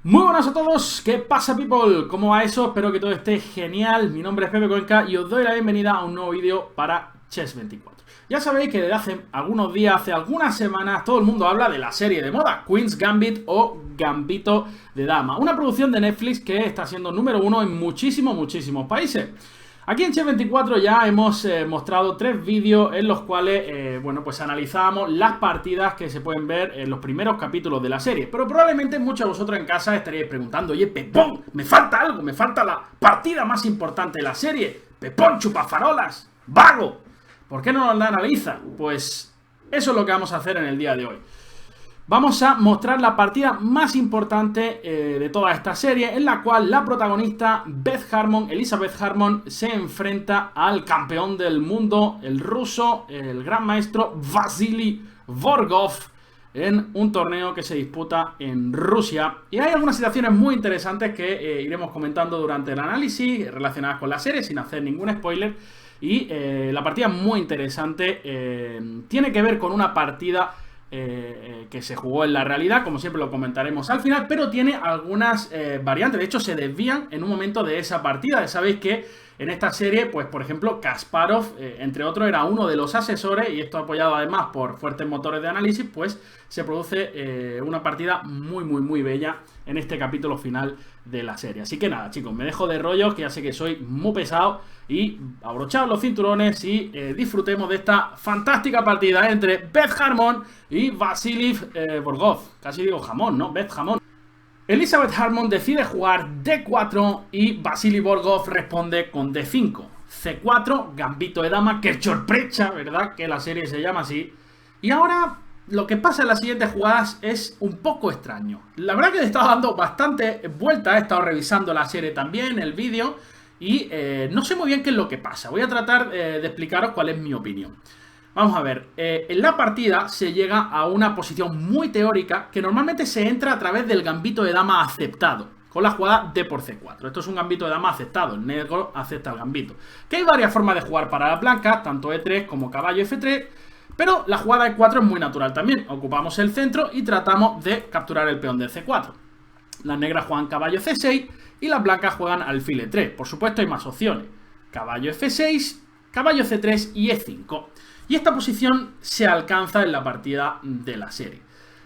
Muy buenas a todos, ¿qué pasa people? ¿Cómo va eso? Espero que todo esté genial. Mi nombre es Pepe Cuenca y os doy la bienvenida a un nuevo vídeo para Chess24. Ya sabéis que desde hace algunos días, hace algunas semanas, todo el mundo habla de la serie de moda Queen's Gambit o Gambito de Dama, una producción de Netflix que está siendo número uno en muchísimos países. Aquí en Chess24 ya hemos mostrado 3 vídeos en los cuales, bueno, pues analizamos las partidas que se pueden ver en los primeros capítulos de la serie. Pero probablemente muchos de vosotros en casa estaríais preguntando: oye, Pepón, me falta algo, me falta la partida más importante de la serie. Pepón, chupafarolas, vago. ¿Por qué no nos la analiza? Pues eso es lo que vamos a hacer en el día de hoy. Vamos a mostrar la partida más importante de toda esta serie, en la cual la protagonista Elizabeth Harmon, se enfrenta al campeón del mundo, el ruso, el gran maestro Vasily Borgov, en un torneo que se disputa en Rusia. Y hay algunas situaciones muy interesantes que iremos comentando durante el análisis relacionadas con la serie, sin hacer ningún spoiler. Y la partida es muy interesante, tiene que ver con una partida que se jugó en la realidad, como siempre lo comentaremos al final, pero tiene algunas variantes. De hecho, se desvían en un momento de esa partida. Sabéis que en esta serie, pues por ejemplo, Kasparov, entre otros, era uno de los asesores, y esto apoyado además por fuertes motores de análisis, pues se produce una partida muy bella en este capítulo final de la serie. Así que nada, chicos, me dejo de rollos, que ya sé que soy muy pesado, y abrochaos los cinturones y disfrutemos de esta fantástica partida entre Beth Harmon y Vasily Borgov. Casi digo jamón, ¿no? Beth Jamón. Elizabeth Harmon decide jugar D4 y Vasily Borgov responde con D5. C4, gambito de dama, que sorpresa, ¿verdad? Que la serie se llama así. Y ahora lo que pasa en las siguientes jugadas es un poco extraño. La verdad que le he estado dando bastante vuelta, he estado revisando la serie también, el vídeo, y no sé muy bien qué es lo que pasa. Voy a tratar de explicaros cuál es mi opinión. Vamos a ver, en la partida se llega a una posición muy teórica que normalmente se entra a través del gambito de dama aceptado, con la jugada D por C4. Esto es un gambito de dama aceptado, el negro acepta el gambito. Que hay varias formas de jugar para las blancas, tanto E3 como caballo F3, pero la jugada E4 es muy natural también. Ocupamos el centro y tratamos de capturar el peón de C4. Las negras juegan caballo C6 y las blancas juegan alfil E3. Por supuesto hay más opciones. Caballo F6, caballo C3 y E5. Y esta posición se alcanza en la partida de la serie.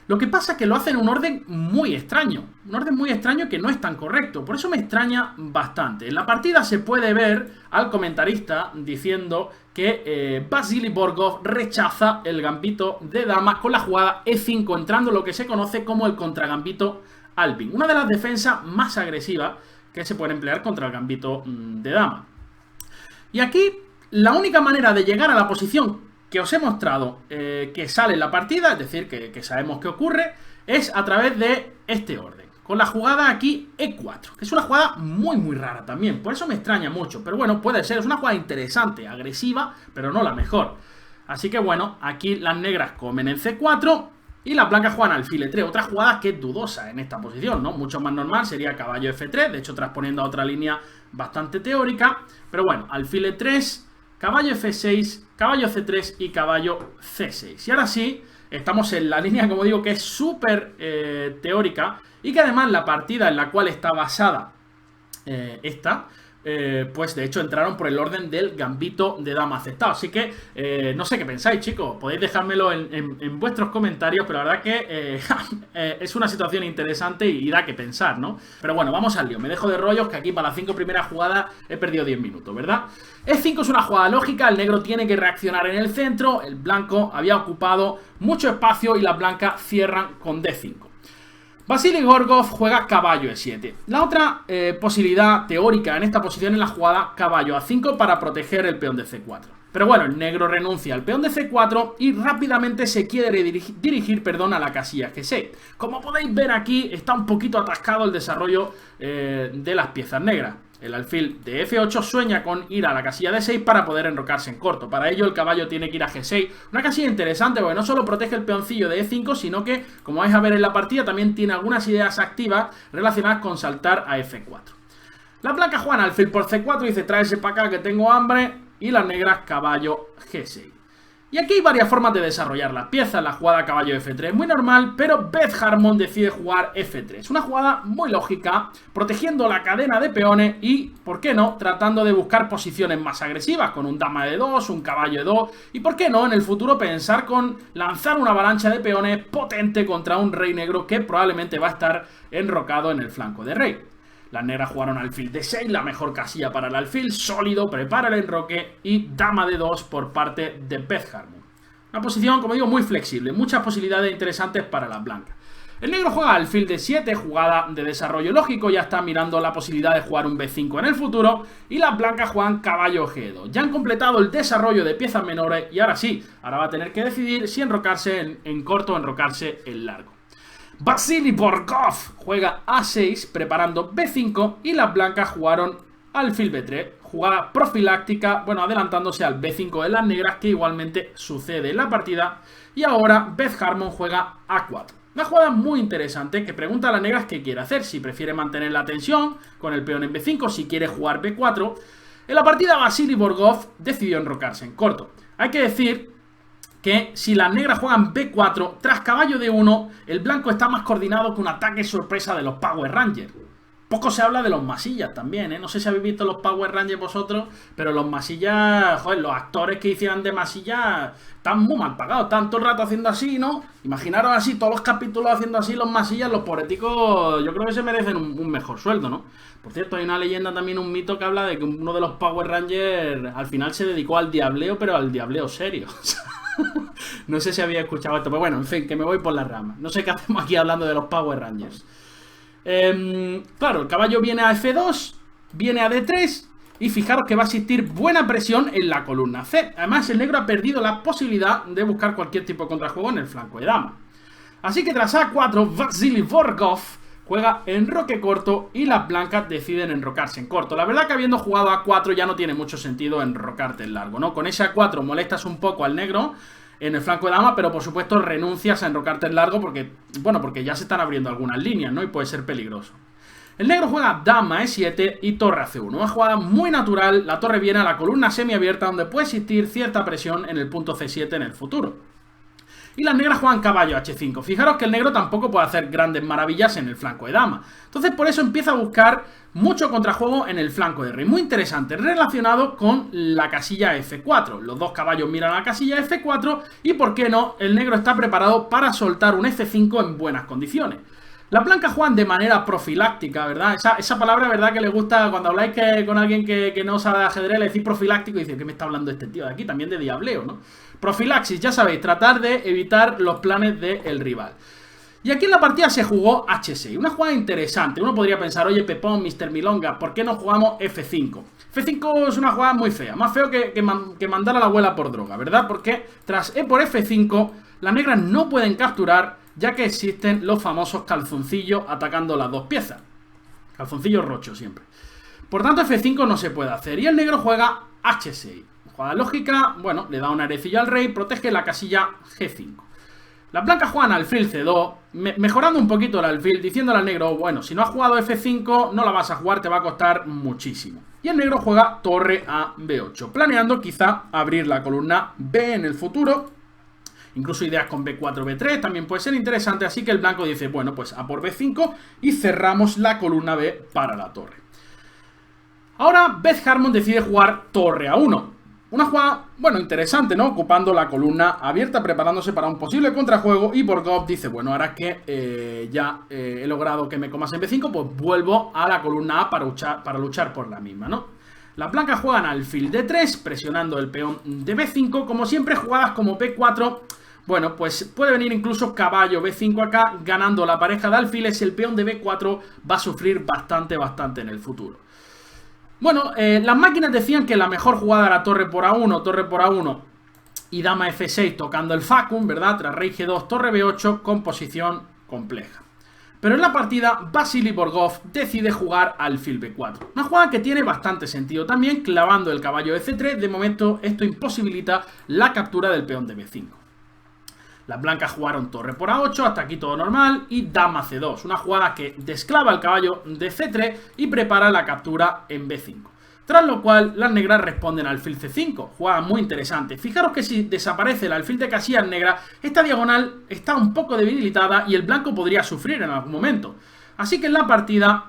Lo que pasa es que lo hace en un orden muy extraño. Un orden muy extraño que no es tan correcto. Por eso me extraña bastante. En la partida se puede ver al comentarista diciendo que Vasily Borgov rechaza el gambito de dama con la jugada E5, entrando lo que se conoce como el contragambito Alvin. Una de las defensas más agresivas que se puede emplear contra el gambito de dama. Y aquí la única manera de llegar a la posición que os he mostrado que sale en la partida, es decir, que sabemos qué ocurre, es a través de este orden, con la jugada aquí E4, que es una jugada muy rara también, por eso me extraña mucho, pero bueno, puede ser, es una jugada interesante, agresiva, pero no la mejor. Así que bueno, aquí las negras comen en C4 y las blancas juegan alfil E3, otra jugada que es dudosa en esta posición, ¿no? Mucho más normal sería caballo F3, de hecho transponiendo a otra línea bastante teórica, pero bueno, alfil E3, caballo F6, caballo C3 y caballo C6. Y ahora sí, estamos en la línea, como digo, que es súper teórica, y que además la partida en la cual está basada pues de hecho entraron por el orden del gambito de dama aceptado. Así que no sé qué pensáis, chicos, podéis dejármelo en vuestros comentarios, pero la verdad que es una situación interesante y da que pensar, ¿no? Pero bueno, vamos al lío, me dejo de rollos, que aquí para las 5 primeras jugadas he perdido 10 minutos, ¿verdad? E5 es una jugada lógica, el negro tiene que reaccionar en el centro, el blanco había ocupado mucho espacio y las blancas cierran con D5. Vasily Borgov juega caballo E7. La otra posibilidad teórica en esta posición es la jugada caballo A5 para proteger el peón de C4. Pero bueno, el negro renuncia al peón de C4 y rápidamente se quiere dirigir a la casilla G6. Como podéis ver aquí, está un poquito atascado el desarrollo de las piezas negras. El alfil de F8 sueña con ir a la casilla D6 para poder enrocarse en corto. Para ello el caballo tiene que ir a G6. Una casilla interesante porque no solo protege el peoncillo de E5, sino que, como vais a ver en la partida, también tiene algunas ideas activas relacionadas con saltar a F4. Las blancas juegan alfil por C4 y dice: tráese para acá que tengo hambre. Y las negras caballo G6. Y aquí hay varias formas de desarrollar las piezas. La jugada caballo F3 es muy normal, pero Beth Harmon decide jugar F3. Una jugada muy lógica, protegiendo la cadena de peones y, ¿por qué no?, tratando de buscar posiciones más agresivas, con un dama de 2, un caballo de 2, y, ¿por qué no?, en el futuro pensar con lanzar una avalancha de peones potente contra un rey negro que probablemente va a estar enrocado en el flanco de rey. Las negras jugaron alfil de 6, la mejor casilla para el alfil, sólido, prepara el enroque y dama de 2 por parte de Beth Harmon. Una posición, como digo, muy flexible, muchas posibilidades interesantes para las blancas. El negro juega alfil de 7, jugada de desarrollo lógico, ya está mirando la posibilidad de jugar un B5 en el futuro, y las blancas juegan caballo G2. Ya han completado el desarrollo de piezas menores y ahora sí, ahora va a tener que decidir si enrocarse en corto o enrocarse en largo. Vasily Borgov juega A6 preparando B5 y las blancas jugaron alfil B3, jugada profiláctica, bueno, adelantándose al B5 de las negras, que igualmente sucede en la partida. Y ahora Beth Harmon juega A4. Una jugada muy interesante que pregunta a las negras qué quiere hacer, si prefiere mantener la tensión con el peón en B5, si quiere jugar B4. En la partida Vasily Borgov decidió enrocarse en corto. Hay que decir que si las negras juegan B4, tras caballo D1, el blanco está más coordinado que un ataque sorpresa de los Power Rangers. Poco se habla de los masillas también, ¿eh? No sé si habéis visto los Power Rangers vosotros, pero los masillas, joder, los actores que hicieran de masillas están muy mal pagados, están todo el rato haciendo así, ¿no? Imaginaros así, todos los capítulos haciendo así los masillas, los poeticos, yo creo que se merecen un mejor sueldo, ¿no? Por cierto, hay una leyenda también, un mito que habla de que uno de los Power Rangers al final se dedicó al diableo, pero al diableo serio. No sé si había escuchado esto, pero bueno, en fin, que me voy por las ramas. No sé qué hacemos aquí hablando de los Power Rangers. Claro, el caballo viene a F2, viene a D3 y fijaros que va a existir buena presión en la columna C. Además, el negro ha perdido la posibilidad de buscar cualquier tipo de contrajuego en el flanco de dama. Así que tras A4, Vasily Borgov juega enroque corto y las blancas deciden enrocarse en corto. La verdad que habiendo jugado A4 ya no tiene mucho sentido enrocarte en largo, ¿no? Con ese A4 molestas un poco al negro en el flanco de dama, pero por supuesto renuncias a enrocarte en largo porque, bueno, porque ya se están abriendo algunas líneas, ¿no? Y puede ser peligroso. El negro juega dama E7 y torre a C1. Una jugada muy natural, la torre viene a la columna semiabierta donde puede existir cierta presión en el punto C7 en el futuro. Y las negras juegan caballo H5. Fijaros que el negro tampoco puede hacer grandes maravillas en el flanco de dama. Entonces por eso empieza a buscar mucho contrajuego en el flanco de rey. Muy interesante, relacionado con la casilla F4. Los dos caballos miran a la casilla F4 y, ¿por qué no?, el negro está preparado para soltar un F5 en buenas condiciones. Las blancas juegan de manera profiláctica, ¿verdad? Esa palabra, ¿verdad?, que le gusta cuando habláis con alguien que no sabe de ajedrez, le decís profiláctico y dice, ¿qué me está hablando este tío de aquí? También de diableo, ¿no? Profilaxis, ya sabéis, tratar de evitar los planes del rival. Y aquí en la partida se jugó H6, una jugada interesante. Uno podría pensar, oye, Pepón, Mr. Milonga, ¿por qué no jugamos F5? F5 es una jugada muy fea, más feo que mandar a la abuela por droga, ¿verdad? Porque tras E por F5, las negras no pueden capturar, ya que existen los famosos calzoncillos atacando las dos piezas. Calzoncillos rochos siempre. Por tanto, F5 no se puede hacer. Y el negro juega H6. Jugada lógica, bueno, le da un airecillo al rey, protege la casilla G5. Las blancas juegan alfil C2, mejorando un poquito el alfil, diciéndole al negro, bueno, si no has jugado F5, no la vas a jugar, te va a costar muchísimo. Y el negro juega torre a B8, planeando quizá abrir la columna B en el futuro. Incluso ideas con B4, B3 también puede ser interesante, así que el blanco dice, bueno, pues a por B5 y cerramos la columna B para la torre. Ahora Beth Harmon decide jugar torre a 1. Una jugada, bueno, interesante, ¿no? Ocupando la columna abierta, preparándose para un posible contrajuego. Y Borgov dice, bueno, ahora que ya he logrado que me comas en B5, pues vuelvo a la columna A para luchar por la misma, ¿no? Las blancas juegan alfil D3, presionando el peón de B5. Como siempre, jugadas como B4, bueno, pues puede venir incluso caballo B5 acá, ganando la pareja de alfiles. El peón de B4 va a sufrir bastante en el futuro. Bueno, las máquinas decían que la mejor jugada era torre por A1 y dama F6 tocando el facum, ¿verdad? Tras rey G2, torre B8 con posición compleja. Pero en la partida, Vasily Borgov decide jugar alfil B4. Una jugada que tiene bastante sentido también, clavando el caballo de C3. De momento, esto imposibilita la captura del peón de B5. Las blancas jugaron torre por A8, hasta aquí todo normal, y dama C2, una jugada que desclava el caballo de C3 y prepara la captura en B5. Tras lo cual, las negras responden al alfil C5, jugada muy interesante. Fijaros que si desaparece el alfil de casillas negras, esta diagonal está un poco debilitada y el blanco podría sufrir en algún momento. Así que en la partida,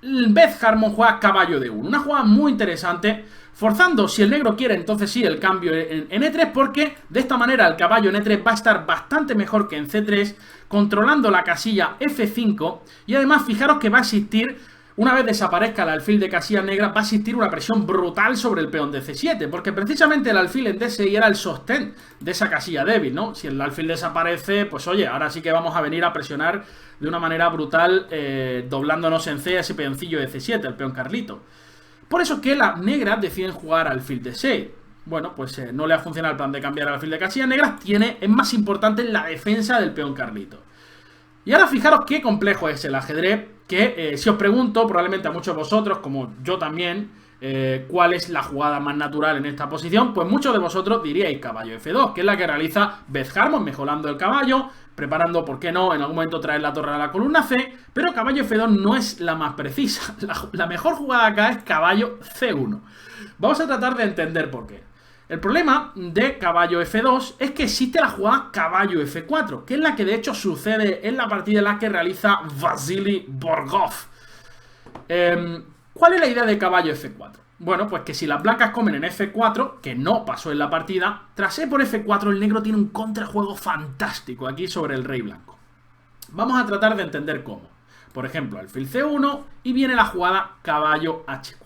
Beth Harmon juega caballo de 1, una jugada muy interesante, forzando, si el negro quiere, entonces sí, el cambio en E3, porque de esta manera el caballo en E3 va a estar bastante mejor que en C3, controlando la casilla F5, y además fijaros que va a existir, una vez desaparezca el alfil de casillas negras, va a existir una presión brutal sobre el peón de C7, porque precisamente el alfil en D6 era el sostén de esa casilla débil, ¿no? Si el alfil desaparece, pues oye, ahora sí que vamos a venir a presionar de una manera brutal, doblándonos en C a ese peoncillo de C7, el peón Carlito. Por eso que las negras deciden jugar alfil de 6. Bueno, pues no le ha funcionado el plan de cambiar al alfil de casillas negras. Es más importante la defensa del peón Carlito. Y ahora fijaros qué complejo es el ajedrez. Que si os pregunto, probablemente a muchos de vosotros, como yo también, cuál es la jugada más natural en esta posición, pues muchos de vosotros diríais caballo F2, que es la que realiza Beth Harmon, mejorando el caballo, preparando, ¿por qué no?, en algún momento traer la torre a la columna C, pero caballo F2 no es la más precisa. La mejor jugada acá es caballo C1. Vamos a tratar de entender por qué. El problema de caballo F2 es que existe la jugada caballo F4, que es la que de hecho sucede en la partida en la que realiza Vasily Borgov. ¿Cuál es la idea de caballo F4? Bueno, pues que si las blancas comen en F4, que no pasó en la partida, tras E por F4 el negro tiene un contrajuego fantástico aquí sobre el rey blanco. Vamos a tratar de entender cómo. Por ejemplo, alfil C1 y viene la jugada caballo H4.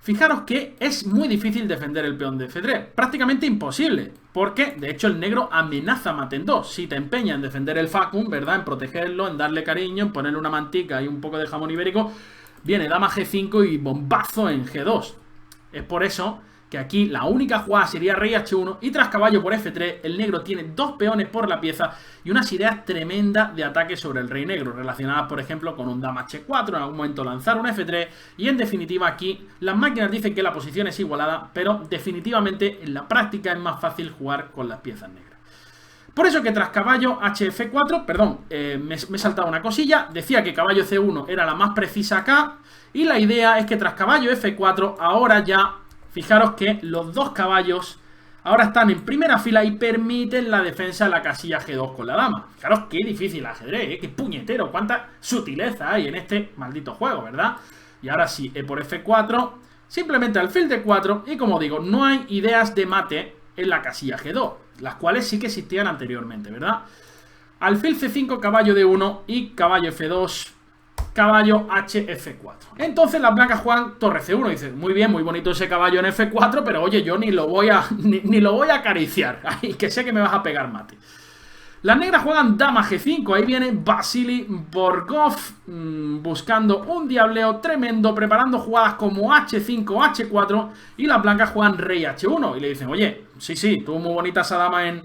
Fijaros que es muy difícil defender el peón de F3, prácticamente imposible, porque de hecho el negro amenaza mate en 2. Si te empeña en defender el facum, ¿verdad?, en protegerlo, en darle cariño, en ponerle una mantica y un poco de jamón ibérico, viene dama G5 y bombazo en G2. Es por eso que aquí la única jugada sería rey H1 y tras caballo por F3 el negro tiene dos peones por la pieza y unas ideas tremendas de ataque sobre el rey negro, relacionadas por ejemplo con un dama H4, en algún momento lanzar un F3 y en definitiva aquí las máquinas dicen que la posición es igualada, pero definitivamente en la práctica es más fácil jugar con las piezas negras. Por eso que tras caballo HF4, perdón, me he saltado una cosilla, decía que caballo C1 era la más precisa acá y la idea es que tras caballo F4 ahora ya, fijaros que los dos caballos ahora están en primera fila y permiten la defensa de la casilla G2 con la dama. Fijaros qué difícil el ajedrez, qué puñetero, cuánta sutileza hay en este maldito juego, ¿verdad? Y ahora sí, E por F4, simplemente alfil D4 y como digo, no hay ideas de mate en la casilla G2, las cuales sí que existían anteriormente, ¿verdad? Alfil C5, caballo D1 y caballo F2, caballo HF4. Entonces las blancas juegan torre C1. Dicen, muy bien, muy bonito ese caballo en F4, pero oye, yo ni lo voy a acariciar. Ay, que sé que me vas a pegar mate. Las negras juegan dama G5. Ahí viene Vasily Borgov buscando un diableo tremendo, preparando jugadas como H5, H4. Y las blancas juegan rey H1. Y le dicen, oye, sí, tuvo muy bonita esa dama en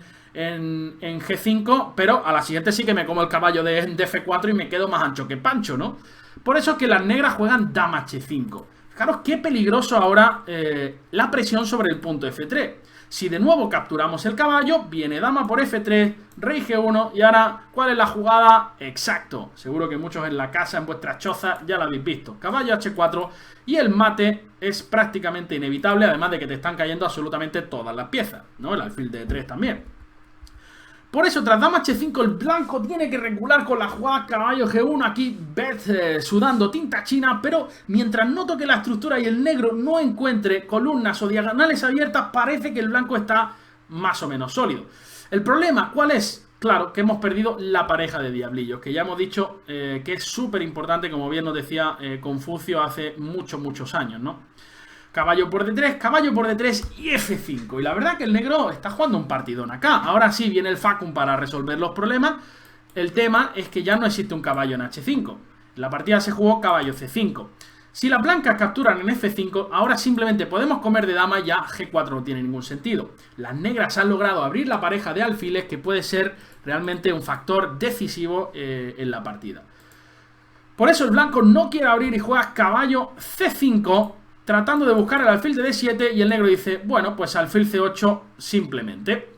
G5, pero a la siguiente sí que me como el caballo de F4 y me quedo más ancho que Pancho, ¿no? Por eso es que las negras juegan dama H5. Fijaros qué peligroso ahora la presión sobre el punto F3. Si de nuevo capturamos el caballo, viene dama por F3, rey G1 y ahora, ¿cuál es la jugada? Exacto, seguro que muchos en la casa, en vuestras chozas, ya la habéis visto. Caballo H4 y el mate es prácticamente inevitable, además de que te están cayendo absolutamente todas las piezas, ¿no? El alfil de E3 también. Por eso, tras dama H5, el blanco tiene que recular con la jugada caballo G1. Aquí Beth sudando tinta china, pero mientras no toque la estructura y el negro no encuentre columnas o diagonales abiertas, parece que el blanco está más o menos sólido. El problema, ¿cuál es? Claro, que hemos perdido la pareja de diablillos, que ya hemos dicho que es súper importante, como bien nos decía Confucio hace muchos años, ¿no? Caballo por D3 y F5. Y la verdad que el negro está jugando un partidón acá. Ahora sí viene el facum para resolver los problemas. El tema es que ya no existe un caballo en H5. En la partida se jugó caballo C5. Si las blancas capturan en F5, ahora simplemente podemos comer de dama y ya G4 no tiene ningún sentido. Las negras han logrado abrir la pareja de alfiles, que puede ser realmente un factor decisivo en la partida. Por eso el blanco no quiere abrir y juega caballo C5, tratando de buscar el alfil de D7 y el negro dice, bueno, pues alfil C8 simplemente.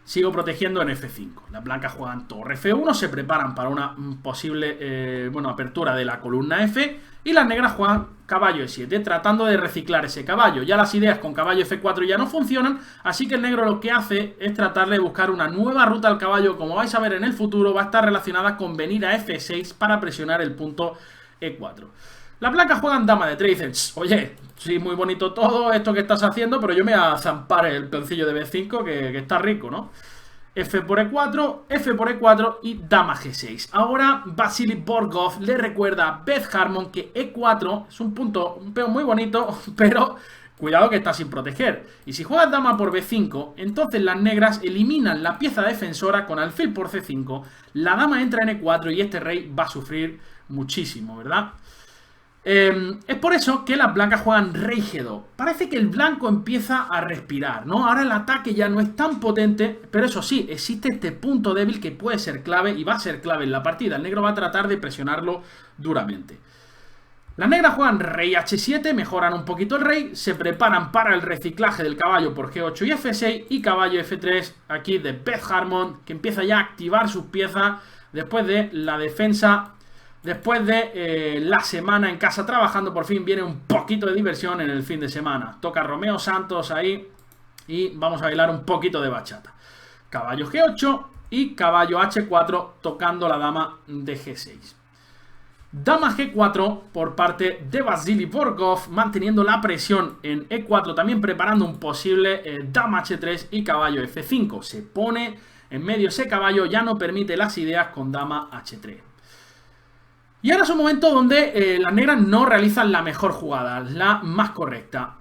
sigo protegiendo en F5. Las blancas juegan torre F1, se preparan para una posible apertura de la columna F. Y las negras juegan caballo E7, tratando de reciclar ese caballo. Ya las ideas con caballo F4 ya no funcionan, así que el negro lo que hace es tratar de buscar una nueva ruta al caballo. Como vais a ver en el futuro, va a estar relacionada con venir a F6 para presionar el punto E4. Las blancas juegan dama de 3 y dicen, oye, sí, muy bonito todo esto que estás haciendo, pero yo me voy a zampar el peoncillo de B5 que está rico, ¿no? F por E4, F por E4 y dama G6. Ahora Vasily Borgov le recuerda a Beth Harmon que E4 es un peón muy bonito, pero cuidado que está sin proteger. Y si juegas dama por B5, entonces las negras eliminan la pieza defensora con alfil por C5, la dama entra en E4 y este rey va a sufrir muchísimo, ¿verdad? Es por eso que las blancas juegan rey G2. Parece que el blanco empieza a respirar, ¿no? Ahora el ataque ya no es tan potente, pero eso sí, existe este punto débil que puede ser clave y va a ser clave en la partida. El negro va a tratar de presionarlo duramente. Las negras juegan rey H7, mejoran un poquito el rey, se preparan para el reciclaje del caballo por G8 y F6 y caballo F3 aquí de Beth Harmon, que empieza ya a activar sus piezas después de la defensa. Después de la semana en casa trabajando, por fin viene un poquito de diversión en el fin de semana. Toca Romeo Santos ahí y vamos a bailar un poquito de bachata. Caballo G8 y caballo H4 tocando la dama de G6. Dama G4 por parte de Vasily Borgov, manteniendo la presión en E4, también preparando un posible dama H3 y caballo F5. Se pone en medio ese caballo, ya no permite las ideas con dama H3. Y ahora es un momento donde las negras no realizan la mejor jugada, la más correcta.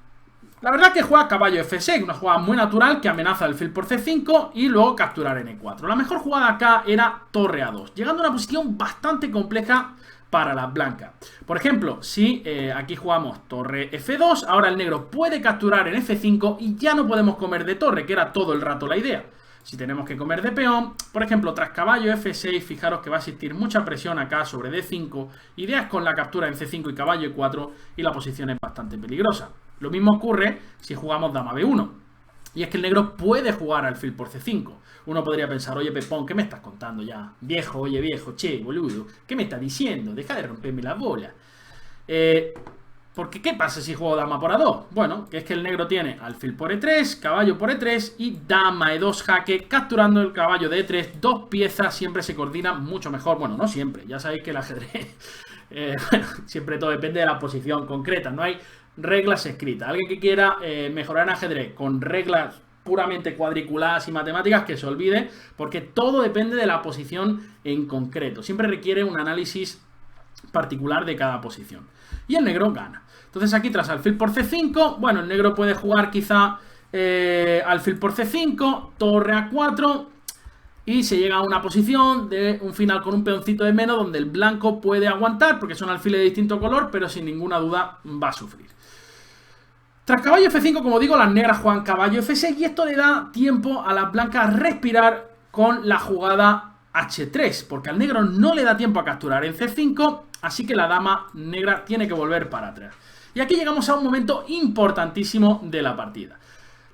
La verdad es que juega caballo F6, una jugada muy natural que amenaza el alfil por C5 y luego capturar en E4. La mejor jugada acá era torre A2, llegando a una posición bastante compleja para las blancas. Por ejemplo, si aquí jugamos torre F2, ahora el negro puede capturar en F5 y ya no podemos comer de torre, que era todo el rato la idea. Si tenemos que comer de peón, por ejemplo, tras caballo F6, fijaros que va a existir mucha presión acá sobre D5, ideas con la captura en C5 y caballo E4, y la posición es bastante peligrosa. Lo mismo ocurre si jugamos dama B1, y es que el negro puede jugar alfil por C5. Uno podría pensar, oye Pepón, ¿qué me estás contando ya? Viejo, oye viejo, che, boludo, ¿qué me estás diciendo? Deja de romperme la bola. Porque ¿qué pasa si juego dama por A2? Bueno, que es que el negro tiene alfil por E3, caballo por E3 y dama E2 jaque, capturando el caballo de E3. Dos piezas siempre se coordinan mucho mejor. Bueno, no siempre, ya sabéis que el ajedrez siempre todo depende de la posición concreta. No hay reglas escritas. Alguien que quiera mejorar en ajedrez con reglas puramente cuadriculadas y matemáticas, que se olvide, porque todo depende de la posición en concreto. Siempre requiere un análisis particular de cada posición. Y el negro gana. Entonces aquí tras alfil por C5, bueno, el negro puede jugar quizá alfil por C5, torre A4 y se llega a una posición de un final con un peoncito de menos donde el blanco puede aguantar porque son alfiles de distinto color, pero sin ninguna duda va a sufrir. Tras caballo F5, como digo, las negras juegan caballo F6 y esto le da tiempo a las blancas a respirar con la jugada H3, porque al negro no le da tiempo a capturar en C5, así que la dama negra tiene que volver para atrás. Y aquí llegamos a un momento importantísimo de la partida.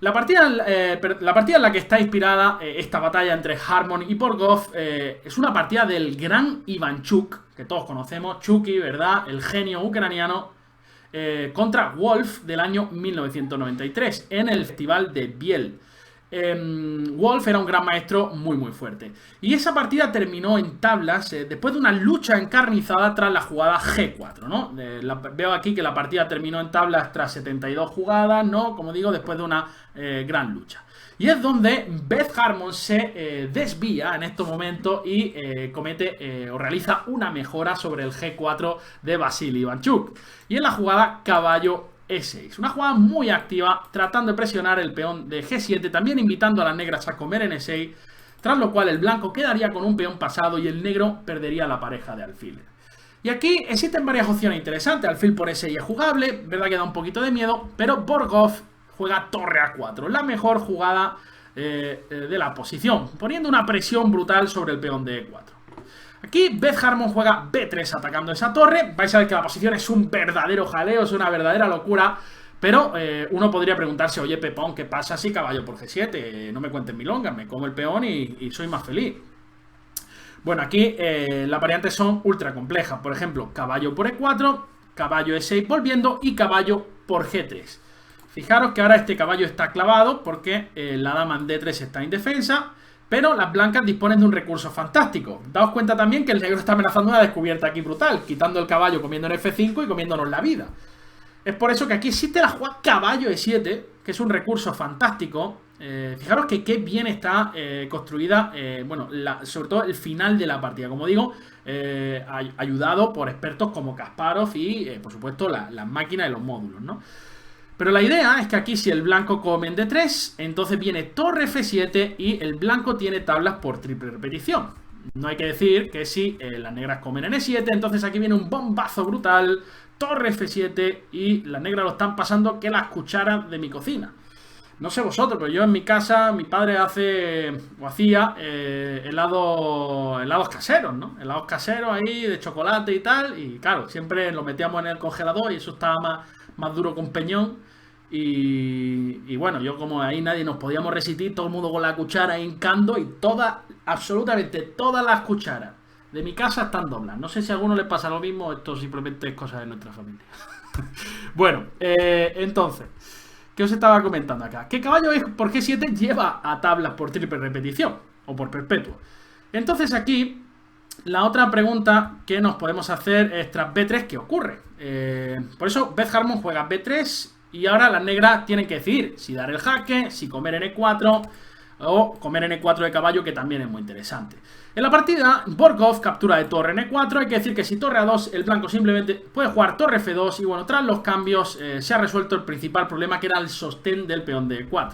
La partida en la que está inspirada esta batalla entre Harmon y Borgov es una partida del gran Ivanchuk, que todos conocemos, Chucky, ¿verdad? El genio ucraniano, contra Wolf del año 1993 en el Festival de Biel. Wolf era un gran maestro muy fuerte. Y esa partida terminó en tablas después de una lucha encarnizada tras la jugada G4, ¿no? Veo aquí que la partida terminó en tablas tras 72 jugadas, ¿no? Como digo, después de una gran lucha. Y es donde Beth Harmon se desvía en estos momentos y comete o realiza una mejora sobre el G4 de Vasily Ivanchuk. Y en la jugada caballo E6, una jugada muy activa, tratando de presionar el peón de G7, también invitando a las negras a comer en E6, tras lo cual el blanco quedaría con un peón pasado y el negro perdería la pareja de alfiles. Y aquí existen varias opciones interesantes. Alfil por E6 es jugable, verdad que da un poquito de miedo, pero Borgov juega torre A4, la mejor jugada de la posición, poniendo una presión brutal sobre el peón de E4. Aquí Beth Harmon juega B3 atacando esa torre. Vais a ver que la posición es un verdadero jaleo, es una verdadera locura, Pero uno podría preguntarse, oye Pepón, ¿qué pasa si caballo por G7? No me cuentes milongas, me como el peón y soy más feliz. Bueno, aquí las variantes son ultra complejas. Por ejemplo, caballo por E4, caballo E6 volviendo y caballo por G3. Fijaros que ahora este caballo está clavado porque la dama en D3 está indefensa, pero las blancas disponen de un recurso fantástico. Daos cuenta también que el negro está amenazando una descubierta aquí brutal, quitando el caballo, comiendo en F5 y comiéndonos la vida. Es por eso que aquí existe la jugada caballo E7, que es un recurso fantástico. Fijaros que qué bien está construida, bueno, sobre todo el final de la partida, como digo, ayudado por expertos como Kasparov y, por supuesto, las máquinas y los módulos, ¿no? Pero la idea es que aquí si el blanco come en D3, entonces viene torre F7 y el blanco tiene tablas por triple repetición. No hay que decir que si las negras comen en E7, entonces aquí viene un bombazo brutal, torre F7 y las negras lo están pasando que las cucharas de mi cocina. No sé vosotros, pero yo en mi casa, mi padre hacía helados caseros, ¿no? Helados caseros ahí de chocolate y tal, y claro, siempre lo metíamos en el congelador y eso estaba más duro que un peñón. Y bueno, yo como ahí nadie nos podíamos resistir, todo el mundo con la cuchara hincando y absolutamente todas las cucharas de mi casa están dobladas. No sé si a alguno les pasa lo mismo, esto simplemente es cosa de nuestra familia. Bueno, entonces, ¿qué os estaba comentando acá? Que caballo por G7 lleva a tablas por triple repetición o por perpetuo. Entonces aquí, la otra pregunta que nos podemos hacer es tras B3, ¿qué ocurre? Por eso Beth Harmon juega B3 y ahora las negras tienen que decidir si dar el jaque, si comer en E4 o comer en E4 de caballo, que también es muy interesante. En la partida, Borkov captura de torre en E4. Hay que decir que si torre A2, el blanco simplemente puede jugar torre F2. Y bueno, tras los cambios se ha resuelto el principal problema, que era el sostén del peón de E4.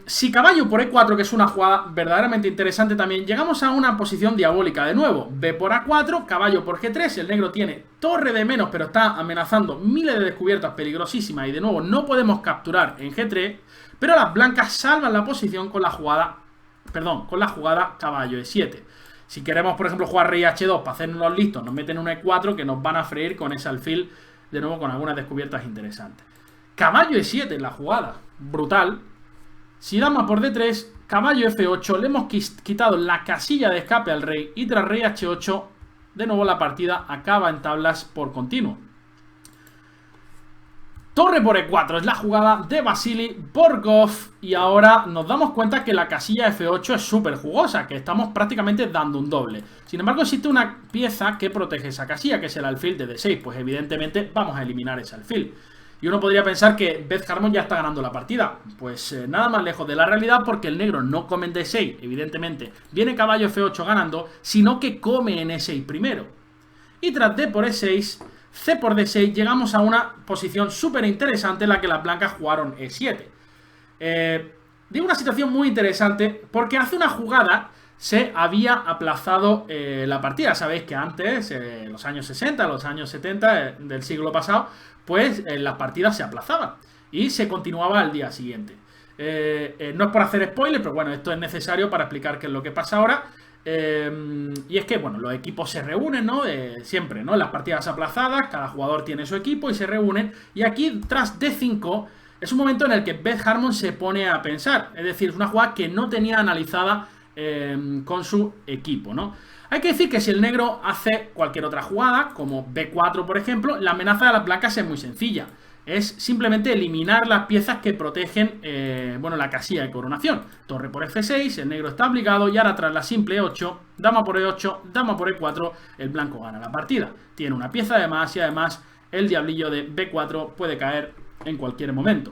Si caballo por E4, que es una jugada verdaderamente interesante también, llegamos a una posición diabólica de nuevo. B por A4, caballo por G3, el negro tiene torre de menos, pero está amenazando miles de descubiertas peligrosísimas y de nuevo no podemos capturar en G3, pero las blancas salvan la posición con la jugada, caballo E7. Si queremos, por ejemplo, jugar rey H2 para hacernos los listos, nos meten un E4 que nos van a freír con ese alfil, de nuevo con algunas descubiertas interesantes. Caballo E7 en la jugada, brutal. Si dama por D3, caballo F8, le hemos quitado la casilla de escape al rey y tras rey H8, de nuevo la partida acaba en tablas por continuo. Torre por E4 es la jugada de Vasily Borkov y ahora nos damos cuenta que la casilla F8 es súper jugosa, que estamos prácticamente dando un doble. Sin embargo, existe una pieza que protege esa casilla, que es el alfil de D6, pues evidentemente vamos a eliminar ese alfil. Y uno podría pensar que Beth Harmon ya está ganando la partida. Pues nada más lejos de la realidad, porque el negro no come en D6, evidentemente. Viene caballo F8 ganando, sino que come en E6 primero. Y tras D por E6, C por D6, llegamos a una posición súper interesante en la que las blancas jugaron E7. Digo una situación muy interesante porque hace una jugada se había aplazado la partida. Sabéis que antes, en los años 60, los años 70 del siglo pasado, pues las partidas se aplazaban y se continuaba al día siguiente. No es por hacer spoiler, pero bueno, esto es necesario para explicar qué es lo que pasa ahora. Y es que, bueno, los equipos se reúnen, ¿no? Siempre, ¿no? En las partidas aplazadas, cada jugador tiene su equipo y se reúnen. Y aquí, tras D5, es un momento en el que Beth Harmon se pone a pensar. Es decir, es una jugada que no tenía analizada con su equipo, ¿no? Hay que decir que si el negro hace cualquier otra jugada, como B4 por ejemplo, la amenaza de las blancas es muy sencilla. Es simplemente eliminar las piezas que protegen bueno, la casilla de coronación. Torre por F6, el negro está obligado y ahora tras la simple E8, dama por E8, dama por E4, el blanco gana la partida. Tiene una pieza de más y además el diablillo de B4 puede caer en cualquier momento.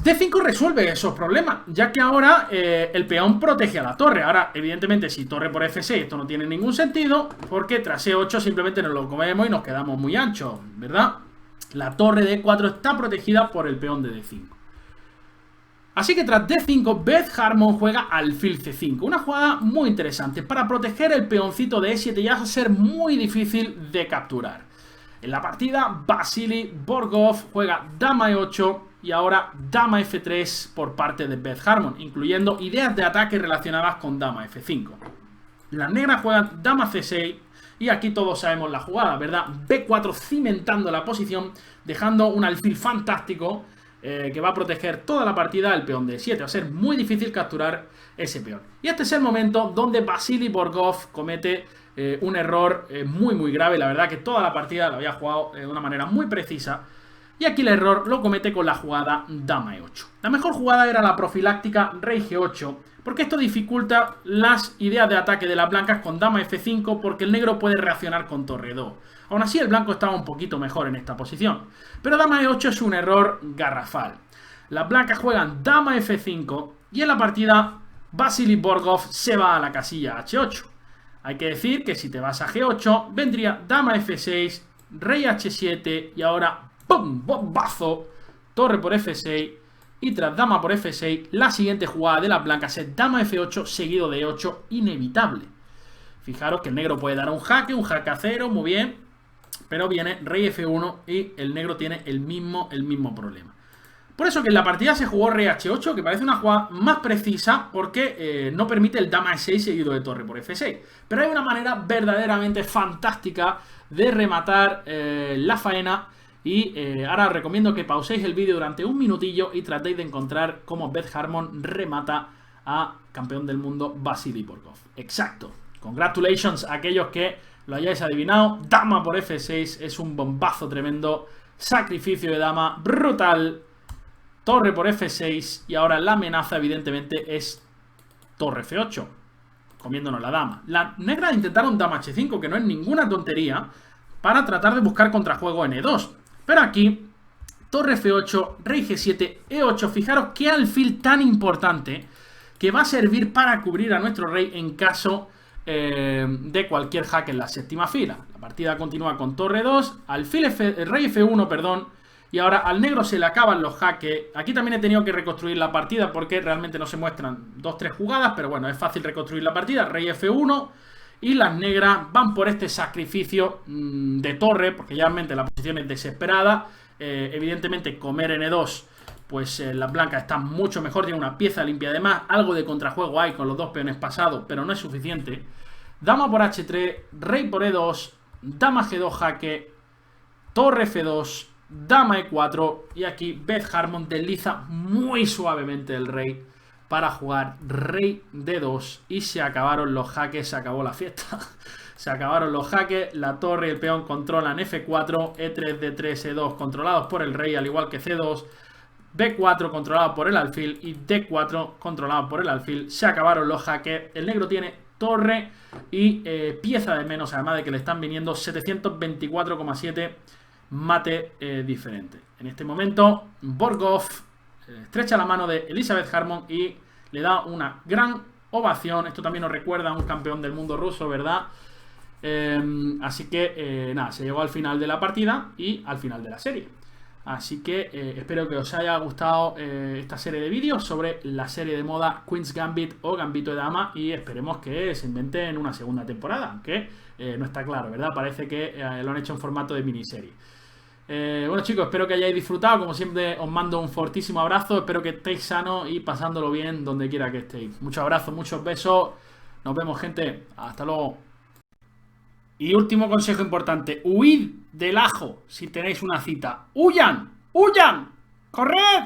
D5 resuelve esos problemas, ya que ahora el peón protege a la torre. Ahora, evidentemente, si torre por F6 esto no tiene ningún sentido, porque tras E8 simplemente nos lo comemos y nos quedamos muy anchos, ¿verdad? La torre de E4 está protegida por el peón de D5. Así que tras D5, Beth Harmon juega alfil C5. Una jugada muy interesante. Para proteger el peoncito de E7 ya va a ser muy difícil de capturar. En la partida, Vasily Borkov juega dama E8 y ahora dama F3 por parte de Beth Harmon, incluyendo ideas de ataque relacionadas con dama F5. Las negras juegan dama C6 Y aquí todos sabemos la jugada, ¿verdad? B4 cimentando la posición, dejando un alfil fantástico que va a proteger toda la partida el peón de 7. Va a ser muy difícil capturar ese peón. Y este es el momento donde Vasily Borgov comete un error muy grave. La verdad que toda la partida la había jugado de una manera muy precisa. Y aquí el error lo comete con la jugada Dama E8. La mejor jugada era la profiláctica Rey G8, porque esto dificulta las ideas de ataque de las blancas con Dama F5, porque el negro puede reaccionar con Torre 2. Aún así el blanco estaba un poquito mejor en esta posición. Pero Dama E8 es un error garrafal. Las blancas juegan Dama F5 y en la partida Vasily Borgov se va a la casilla H8. Hay que decir que si te vas a G8 vendría Dama F6, Rey H7 y ahora ¡pum! Bombazo, torre por F6 y tras Dama por F6 la siguiente jugada de las blancas es Dama F8 seguido de E8 inevitable. Fijaros que el negro puede dar un jaque a cero, muy bien, pero viene Rey F1 y el negro tiene el mismo problema. Por eso que en la partida se jugó Rey H8, que parece una jugada más precisa porque no permite el Dama E6 seguido de torre por F6. Pero hay una manera verdaderamente fantástica de rematar la faena. Y ahora os recomiendo que pauséis el vídeo durante un minutillo y tratéis de encontrar cómo Beth Harmon remata a campeón del mundo Vasily Borgov. Exacto. Congratulations a aquellos que lo hayáis adivinado. Dama por F6 es un bombazo tremendo. Sacrificio de dama brutal. Torre por F6 y ahora la amenaza evidentemente es torre F8. Comiéndonos la dama. Las negras intentaron Dama H5, que no es ninguna tontería, para tratar de buscar contrajuego en E2. Pero aquí, torre F8, Rey G7, E8, fijaros qué alfil tan importante que va a servir para cubrir a nuestro rey en caso de cualquier jaque en la séptima fila. La partida continúa con torre 2, alfil Rey F1, perdón, y ahora al negro se le acaban los jaques. Aquí también he tenido que reconstruir la partida porque realmente no se muestran 2-3 jugadas, pero bueno, es fácil reconstruir la partida. Rey F1. Y las negras van por este sacrificio de torre, porque ya realmente la posición es desesperada. Evidentemente comer en E2, pues las blancas están mucho mejor, tienen una pieza limpia. Además, algo de contrajuego hay con los dos peones pasados, pero no es suficiente. Dama por H3, rey por E2, dama G2 jaque, torre F2, dama E4. Y aquí Beth Harmon desliza muy suavemente el rey para jugar rey D2 y se acabaron los jaques, se acabó la fiesta. Se acabaron los jaques, la torre y el peón controlan F4, E3, D3, E2 controlados por el rey, al igual que C2, B4 controlado por el alfil y D4 controlado por el alfil. Se acabaron los jaques, el negro tiene torre y pieza de menos, además de que le están viniendo 724,7 mate diferente. En este momento, Borgov estrecha la mano de Elizabeth Harmon y le da una gran ovación. Esto también nos recuerda a un campeón del mundo ruso, ¿verdad? Así que, nada, se llegó al final de la partida y al final de la serie. Así que espero que os haya gustado esta serie de vídeos sobre la serie de moda Queen's Gambit o Gambito de Dama y esperemos que se invente en una segunda temporada, aunque no está claro, ¿verdad? Parece que lo han hecho en formato de miniserie. Bueno chicos, espero que hayáis disfrutado. Como siempre os mando un fortísimo abrazo. Espero que estéis sanos y pasándolo bien donde quiera que estéis. Muchos abrazos, muchos besos. Nos vemos, gente. Hasta luego. Y último consejo importante: huid del ajo si tenéis una cita. ¡Huyan! ¡Huyan! ¡Corred!